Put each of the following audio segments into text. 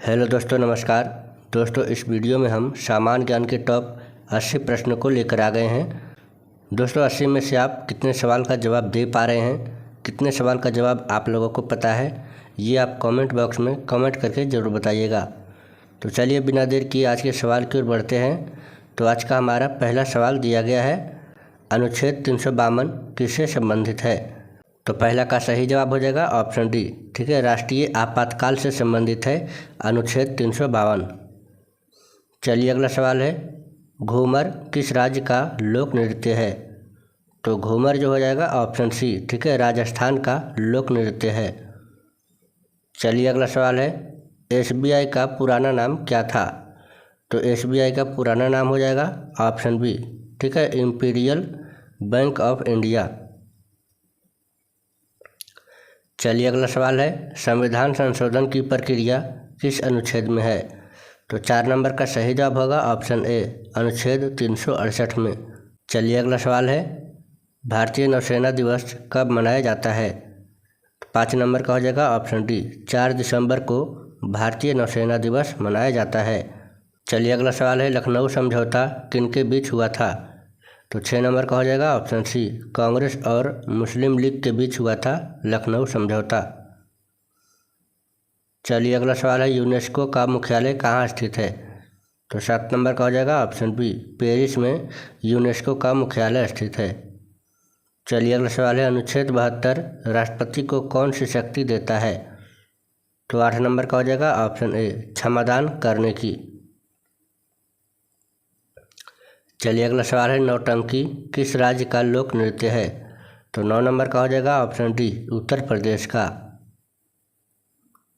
Hello दोस्तों, नमस्कार। दोस्तों, इस वीडियो में हम सामान्य ज्ञान के टॉप 80 प्रश्नों को लेकर आ गए हैं। दोस्तों, 80 में से आप कितने सवाल का जवाब दे पा रहे हैं, कितने सवाल का जवाब आप लोगों को पता है, ये आप कमेंट बॉक्स में कमेंट करके ज़रूर बताइएगा। तो चलिए बिना देर किए आज के सवाल की ओर बढ़ते हैं। तो आज का हमारा पहला सवाल दिया गया है, अनुच्छेद 352 किससे संबंधित है? तो पहला का सही जवाब हो जाएगा ऑप्शन डी। ठीक है, राष्ट्रीय आपातकाल से संबंधित है अनुच्छेद 352। चलिए अगला सवाल है, घूमर किस राज्य का लोक नृत्य है? तो घूमर जो हो जाएगा ऑप्शन सी। ठीक है, राजस्थान का लोक नृत्य है। चलिए अगला सवाल है, एसबीआई का पुराना नाम क्या था? तो एसबीआई का पुराना नाम हो जाएगा ऑप्शन बी। ठीक है, इंपीरियल बैंक ऑफ इंडिया। चलिए अगला सवाल है, संविधान संशोधन की प्रक्रिया किस अनुच्छेद में है? तो 4 नंबर का सही जवाब होगा ऑप्शन ए, अनुच्छेद 368 में। चलिए अगला सवाल है, भारतीय नौसेना दिवस कब मनाया जाता है? तो 5 नंबर का हो जाएगा ऑप्शन डी, 4 दिसंबर को भारतीय नौसेना दिवस मनाया जाता है। चलिए अगला सवाल है, लखनऊ समझौता किनके बीच हुआ था? तो 6 नंबर का हो जाएगा ऑप्शन सी, कांग्रेस और मुस्लिम लीग के बीच हुआ था लखनऊ समझौता। चलिए अगला सवाल है, यूनेस्को का मुख्यालय कहाँ स्थित है? तो 7 नंबर का हो जाएगा ऑप्शन बी, पेरिस में यूनेस्को का मुख्यालय स्थित है। चलिए अगला सवाल है, अनुच्छेद 72 राष्ट्रपति को कौन सी शक्ति देता है? तो 8 नंबर का हो जाएगा ऑप्शन ए, क्षमादान करने की। चलिए अगला सवाल है, नौटंकी किस राज्य का लोक नृत्य है? तो 9 नंबर का हो जाएगा ऑप्शन डी, उत्तर प्रदेश का।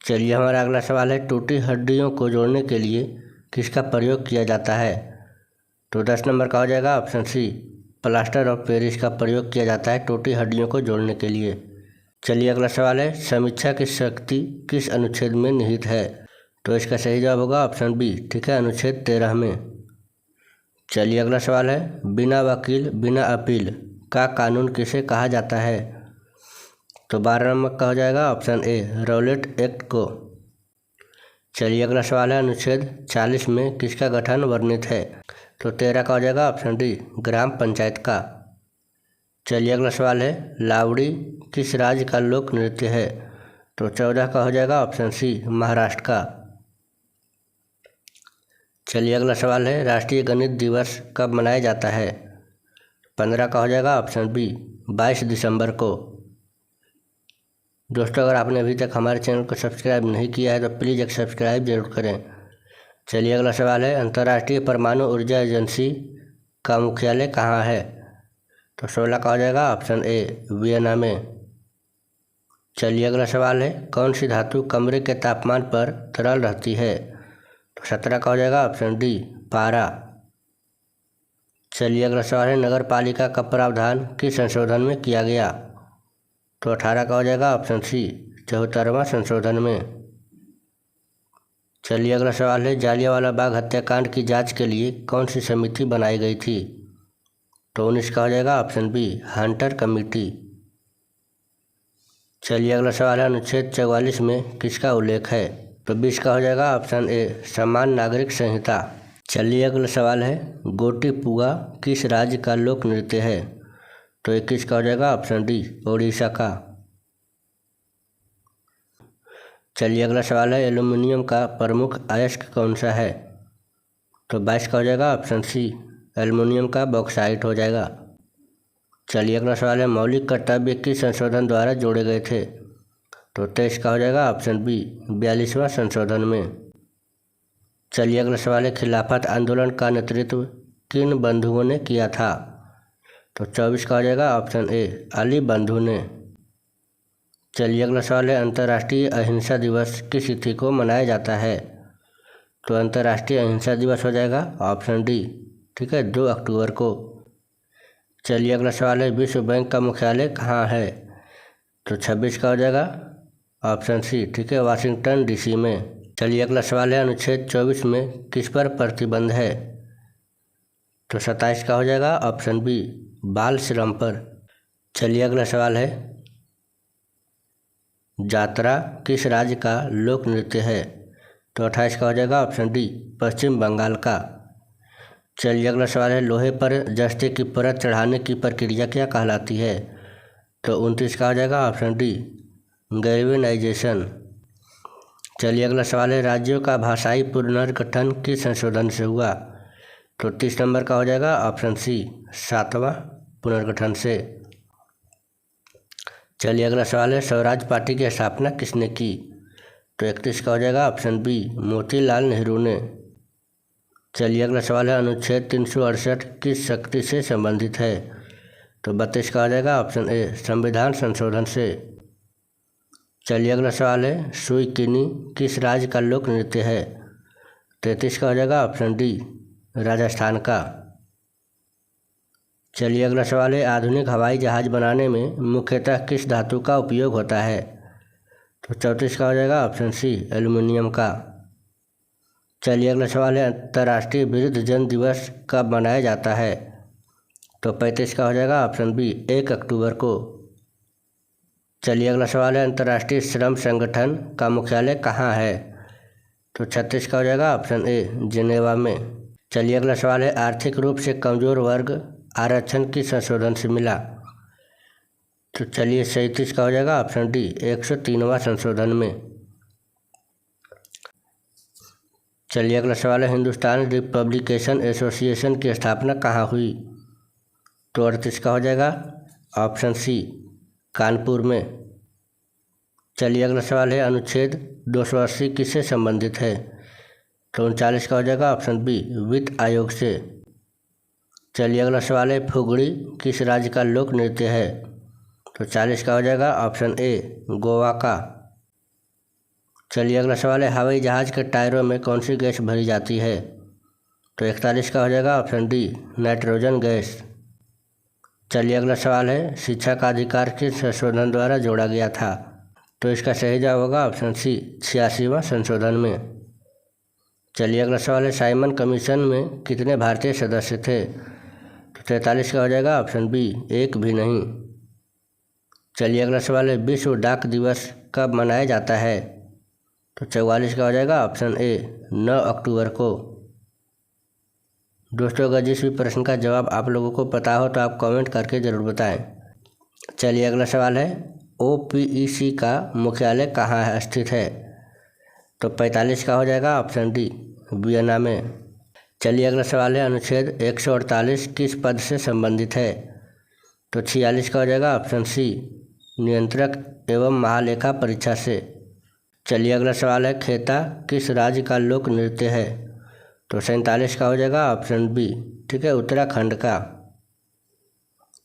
चलिए हमारा अगला सवाल है, टूटी हड्डियों को जोड़ने के लिए किसका प्रयोग किया जाता है? तो 10 नंबर का हो जाएगा option C, plaster of Paris का प्रयोग किया जाता है टूटी हड्डियों को जोड़ने के लिए। चलिए अगला सवाल है, समीक्षा की शक्ति किस अनुच्छेद में निहित है? तो इसका सही जवाब होगा ऑप्शन बी। ठीक है, अनुच्छेद 13 में। चलिए अगला सवाल है, बिना वकील बिना अपील का कानून किसे कहा जाता है? तो 12 नंबर का हो जाएगा ऑप्शन ए, रौलेट एक्ट को। चलिए अगला सवाल है, अनुच्छेद 40 में किसका गठन वर्णित है? तो 13 का हो जाएगा ऑप्शन डी, ग्राम पंचायत का। चलिए अगला सवाल है, लावड़ी किस राज्य का लोक नृत्य है? तो 14 का हो जाएगा ऑप्शन सी, महाराष्ट्र का। चलिए अगला सवाल है, राष्ट्रीय गणित दिवस कब मनाया जाता है? 15 का हो जाएगा ऑप्शन बी, 22 दिसंबर को। दोस्तों, अगर आपने अभी तक हमारे चैनल को सब्सक्राइब नहीं किया है तो प्लीज़ एक सब्सक्राइब जरूर करें। चलिए अगला सवाल है, अंतर्राष्ट्रीय परमाणु ऊर्जा एजेंसी का मुख्यालय कहाँ है? तो 16 का हो जाएगा ऑप्शन ए, वियना में। चलिए अगला सवाल है, कौन सी धातु कमरे के तापमान पर तरल रहती है? तो 17 का हो जाएगा ऑप्शन डी, पारा। चलिए अगला सवाल है, नगर पालिका का प्रावधान किस संशोधन में किया गया? तो 18 का हो जाएगा ऑप्शन सी, 74वां संशोधन में। चलिए अगला सवाल है, जालियांवाला बाग हत्याकांड की जांच के लिए कौन सी समिति बनाई गई थी? तो 19 का हो जाएगा ऑप्शन बी, हंटर कमेटी। चलिए अगला सवाल है, अनुच्छेद 44 में किसका उल्लेख है? तो 20 का हो जाएगा ऑप्शन ए, समान नागरिक संहिता। चलिए अगला सवाल है, गोटीपुआ किस राज्य का लोक नृत्य है? तो 21 का हो जाएगा ऑप्शन डी, ओडिशा का। चलिए अगला सवाल है, एल्युमिनियम का प्रमुख अयस्क कौन सा है? तो 22 का हो जाएगा ऑप्शन सी, एल्युमिनियम का बॉक्साइट हो जाएगा। चलिए अगला सवाल है, मौलिक कर्तव्य किस संशोधन द्वारा जोड़े गए थे? तो 23 का हो जाएगा ऑप्शन बी, 42वां संशोधन में। चलिए अगला सवाल है, खिलाफत आंदोलन का नेतृत्व किन बंधुओं ने किया था? तो 24 का हो जाएगा ऑप्शन ए, अली बंधु ने। चलिए अगला सवाल है, अंतर्राष्ट्रीय अहिंसा दिवस किस तिथि को मनाया जाता है? तो अंतर्राष्ट्रीय अहिंसा दिवस हो जाएगा ऑप्शन डी। ठीक है, 2 अक्टूबर को। चलिए अगला सवाल है, विश्व बैंक का मुख्यालय कहाँ है? तो 26 का हो जाएगा ऑप्शन सी। ठीक है, वाशिंगटन डीसी में। चलिए अगला सवाल है, अनुच्छेद 24 में किस पर प्रतिबंध है? तो 27 का हो जाएगा ऑप्शन बी, बाल श्रम पर। चलिए अगला सवाल है, जात्रा किस राज्य का लोक नृत्य है? तो 28 का हो जाएगा ऑप्शन डी पश्चिम बंगाल का। चलिए अगला सवाल है, लोहे पर जस्ते की परत चढ़ाने की प्रक्रिया क्या कहलाती है? तो 29 का हो जाएगा ऑप्शन डी गैल्वेनाइजेशन। चलिए अगला सवाल है, राज्यों का भाषाई पुनर्गठन किस संशोधन से हुआ? तो 30 नंबर का हो जाएगा ऑप्शन सी 7वां पुनर्गठन से। चलिए अगला सवाल है, स्वराज पार्टी की स्थापना किसने की? तो 31 का हो जाएगा ऑप्शन बी मोतीलाल नेहरू ने। चलिए अगला सवाल है, अनुच्छेद 368 किस शक्ति से संबंधित है? तो 32 का हो जाएगा ऑप्शन ए संविधान संशोधन से। चलिए अगला सवाल है, सुईकिनी किस राज्य का लोक नृत्य है? 33 का हो जाएगा ऑप्शन डी राजस्थान का। चलिए अगला सवाल है, आधुनिक हवाई जहाज बनाने में मुख्यतः किस धातु का उपयोग होता है? तो 34 का हो जाएगा ऑप्शन सी एल्युमिनियम का। चलिए अगला सवाल है, अंतर्राष्ट्रीय वृद्धजन दिवस कब मनाया जाता है? तो 35 का हो जाएगा ऑप्शन बी 1 अक्टूबर को। चलिए अगला सवाल है, अंतर्राष्ट्रीय श्रम संगठन का मुख्यालय कहाँ है? तो 36 का हो जाएगा ऑप्शन ए जिनेवा में। चलिए अगला सवाल है, आर्थिक रूप से कमजोर वर्ग आरक्षण किस संशोधन से मिला? तो चलिए 37 का हो जाएगा ऑप्शन डी 103वां संशोधन में। चलिए अगला सवाल है, हिंदुस्तान रिपब्लिकेशन एसोसिएशन की स्थापना कहाँ हुई? तो 38 का हो जाएगा ऑप्शन सी कानपुर में। चलिए अगला सवाल है, अनुच्छेद 280 किससे संबंधित है? तो 39 का हो जाएगा ऑप्शन बी वित्त आयोग से। चलिए अगला सवाल है, फुगड़ी किस राज्य का लोक नृत्य है? तो 40 का हो जाएगा ऑप्शन ए गोवा का। चलिए अगला सवाल है, हवाई जहाज़ के टायरों में कौन सी गैस भरी जाती है? तो 41 का हो जाएगा ऑप्शन डी नाइट्रोजन गैस। चलिए अगला सवाल है, शिक्षा का अधिकार किस संशोधन द्वारा जोड़ा गया था? तो इसका सही जवाब होगा ऑप्शन सी 86वां संशोधन में। चलिए अगला सवाल है, साइमन कमीशन में कितने भारतीय सदस्य थे? तो 43 का हो जाएगा ऑप्शन बी एक भी नहीं। चलिए अगला सवाल है, विश्व डाक दिवस कब मनाया जाता है? तो 44 का हो जाएगा ऑप्शन ए 9 अक्टूबर को। दोस्तों अगर जिस भी प्रश्न का जवाब आप लोगों को पता हो तो आप कमेंट करके ज़रूर बताएं। चलिए अगला सवाल है, OPEC का मुख्यालय कहाँ स्थित है? तो 45 का हो जाएगा ऑप्शन डी वियना में। चलिए अगला सवाल है, अनुच्छेद 148 किस पद से संबंधित है? तो 46 का हो जाएगा ऑप्शन सी नियंत्रक एवं महालेखा परीक्षा से। चलिए अगला सवाल है, खेता किस राज्य का लोक नृत्य है? तो 47 का हो जाएगा ऑप्शन बी ठीक है उत्तराखंड का।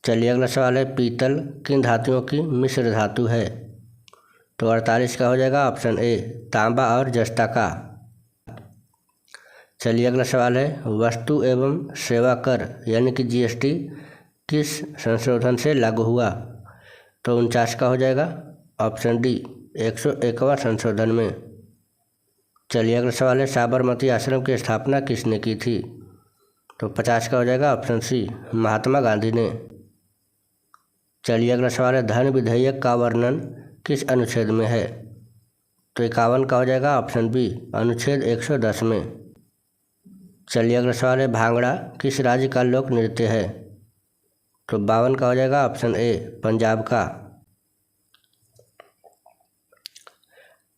चलिए अगला सवाल है, पीतल किन धातुओं की मिश्र धातु है? तो 48 का हो जाएगा ऑप्शन ए तांबा और जस्ता का। चलिए अगला सवाल है, वस्तु एवं सेवा कर यानी कि GST किस संशोधन से लागू हुआ? तो 49 का हो जाएगा ऑप्शन डी 101वां संशोधन में। चलिए अगला सवाल है, साबरमती आश्रम की स्थापना किसने की थी? तो 50 का हो जाएगा ऑप्शन सी महात्मा गांधी ने। चलिए अगला सवाल है, धन विधेयक का वर्णन किस अनुच्छेद में है? तो 51 का हो जाएगा ऑप्शन बी अनुच्छेद 110 में। चलिए अगला सवाल है, भांगड़ा किस राज्य का लोक नृत्य है? तो 52 का हो जाएगा ऑप्शन ए पंजाब का।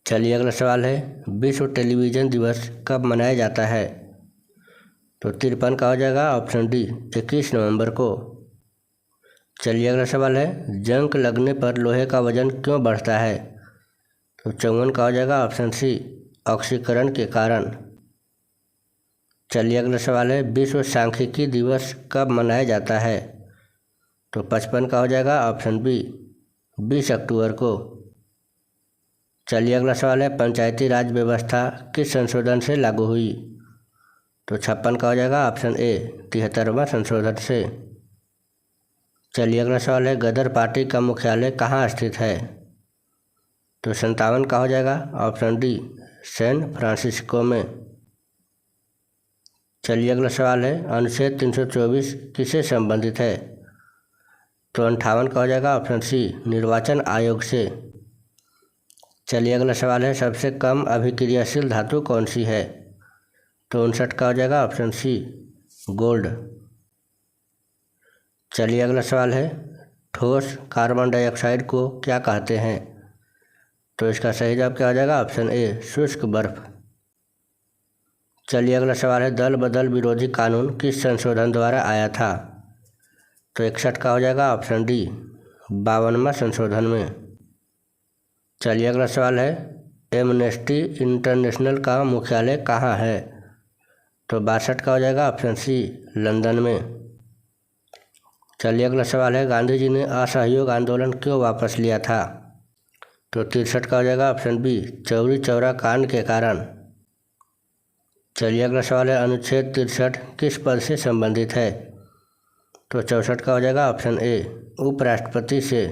चलिए अगला सवाल है, विश्व टेलीविज़न दिवस कब मनाया जाता है? तो 53 का हो जाएगा ऑप्शन डी 21 नवंबर को। चलिए अगला सवाल है, जंग लगने पर लोहे का वजन क्यों बढ़ता है? तो 54 का हो जाएगा ऑप्शन सी ऑक्सीकरण के कारण। चलिए अगला सवाल है, विश्व सांख्यिकी दिवस कब मनाया जाता है? तो 55 का हो जाएगा ऑप्शन बी 20 अक्टूबर को। चलिए अगला सवाल है, पंचायती राज व्यवस्था किस संशोधन से लागू हुई? तो 56 का हो जाएगा ऑप्शन ए 73वां संशोधन से। चलिए अगला सवाल है, गदर पार्टी का मुख्यालय कहाँ स्थित है? तो 57 का हो जाएगा ऑप्शन डी सैन फ्रांसिस्को में। चलिए अगला सवाल है, अनुच्छेद 324 किससे संबंधित है? तो 58 का हो जाएगा ऑप्शन सी निर्वाचन आयोग से। चलिए अगला सवाल है, सबसे कम अभिक्रियाशील धातु कौन सी है? तो 59 का हो जाएगा ऑप्शन सी, गोल्ड। चलिए अगला सवाल है, ठोस कार्बन डाइऑक्साइड को क्या कहते हैं? तो इसका सही जवाब क्या हो जाएगा? ऑप्शन ए, शुष्क बर्फ। चलिए अगला सवाल है, दल बदल विरोधी कानून किस संशोधन द्वारा आया था? तो 61 का हो जाएगा ऑप्शन डी, 52वां संशोधन में। चलिए अगला सवाल है, एमनेस्टी इंटरनेशनल का मुख्यालय कहाँ है? तो 62 का हो जाएगा ऑप्शन सी, लंदन में। चलिए अगला सवाल है, गांधी जी ने असहयोग आंदोलन क्यों वापस लिया था? तो 63 का हो जाएगा ऑप्शन बी, चौरी चौरा कांड के कारण। चलिए अगला सवाल है, अनुच्छेद 63 किस पद से संबंधित है? तो 64 का हो जाएगा ऑप्शन ए, उपराष्ट्रपति से।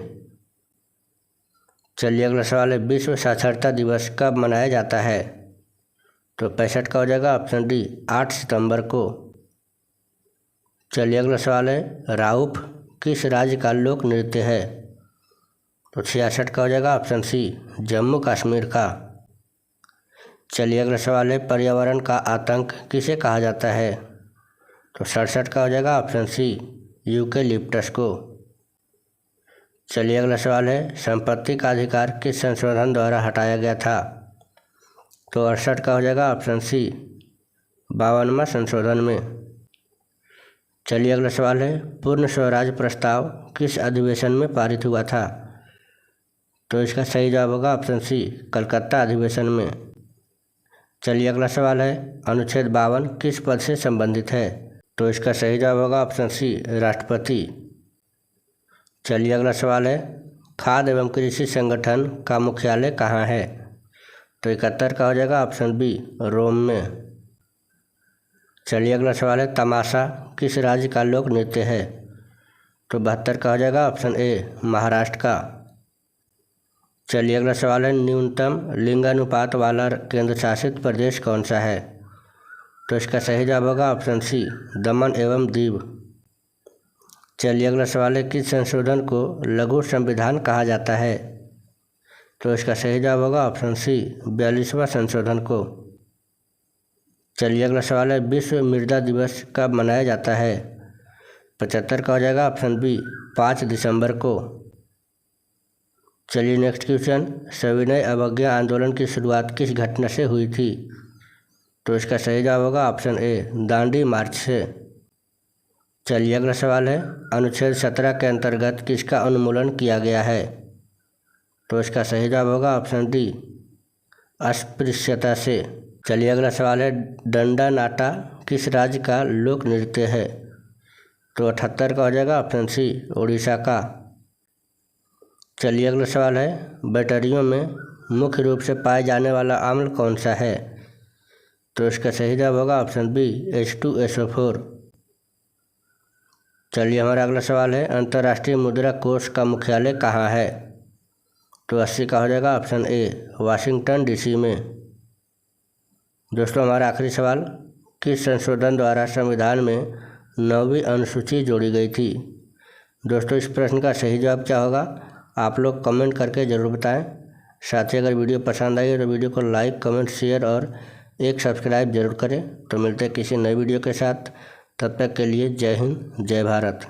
चलिए अगला सवाल है, विश्व साक्षरता दिवस कब मनाया जाता है? तो 65 का हो जाएगा ऑप्शन डी, 8 सितंबर को। चलिए अगला सवाल है, राउफ किस राज्य का लोक नृत्य है? तो 66 का हो जाएगा ऑप्शन सी, जम्मू कश्मीर का। चलिए अगला सवाल है, पर्यावरण का आतंक किसे कहा जाता है? तो 67 का हो जाएगा ऑप्शन सी, यूकेलिप्टस को। चलिए अगला सवाल है, संपत्ति का अधिकार किस संशोधन द्वारा हटाया गया था? तो 68 का हो जाएगा ऑप्शन सी, 52वां संशोधन में। चलिए अगला सवाल है, पूर्ण स्वराज प्रस्ताव किस अधिवेशन में पारित हुआ था? तो इसका सही जवाब होगा ऑप्शन सी, कलकत्ता अधिवेशन में। चलिए अगला सवाल है, अनुच्छेद 52 किस पद से संबंधित है? तो इसका सही जवाब होगा ऑप्शन सी, राष्ट्रपति। चलिए अगला सवाल है, खाद्य एवं कृषि संगठन का मुख्यालय कहाँ है? तो 71 का हो जाएगा ऑप्शन बी, रोम में। चलिए अगला सवाल है, तमाशा किस राज्य का लोक नृत्य है? तो 72 का हो जाएगा ऑप्शन ए, महाराष्ट्र का। चलिए अगला सवाल है, न्यूनतम लिंगानुपात वाला केंद्र शासित प्रदेश कौन सा है? तो इसका सही जवाब होगा ऑप्शन सी, दमन एवं दीव। चलिए अगला सवाल है, किस संशोधन को लघु संविधान कहा जाता है? तो इसका सही जवाब होगा ऑप्शन सी, 42वां संशोधन को। चलिए अगला सवाल है, विश्व मृदा दिवस कब मनाया जाता है? 75 का हो जाएगा ऑप्शन बी, 5 दिसंबर को। चलिए नेक्स्ट क्वेश्चन, सविनय अवज्ञा आंदोलन की शुरुआत किस घटना से हुई थी? तो इसका सही जवाब होगा ऑप्शन ए, दांडी मार्च से। चलिए अगला सवाल है, अनुच्छेद 17 के अंतर्गत किसका उन्मूलन किया गया है? तो इसका सही जवाब होगा ऑप्शन डी, अस्पृश्यता से। चलिए अगला सवाल है, डंडा नाटा किस राज्य का लोक नृत्य है? तो 78 का हो जाएगा ऑप्शन सी, उड़ीसा का। चलिए अगला सवाल है, बैटरियों में मुख्य रूप से पाए जाने वाला अम्ल कौन सा है? तो इसका सही जवाब होगा ऑप्शन बी, H2SO4। चलिए हमारा अगला सवाल है, अंतर्राष्ट्रीय मुद्रा कोष का मुख्यालय कहाँ है? तो 80 का हो जाएगा ऑप्शन ए, वाशिंगटन DC में। दोस्तों हमारा आखिरी सवाल, किस संशोधन द्वारा संविधान में 9वीं अनुसूची जोड़ी गई थी? दोस्तों इस प्रश्न का सही जवाब क्या होगा आप लोग कमेंट करके ज़रूर बताएं। साथ ही अगर वीडियो पसंद आई तो वीडियो को लाइक, कमेंट, शेयर और एक सब्सक्राइब जरूर करें। तो मिलते हैं किसी नई वीडियो के साथ, तब तक के लिए जय हिंद, जय भारत।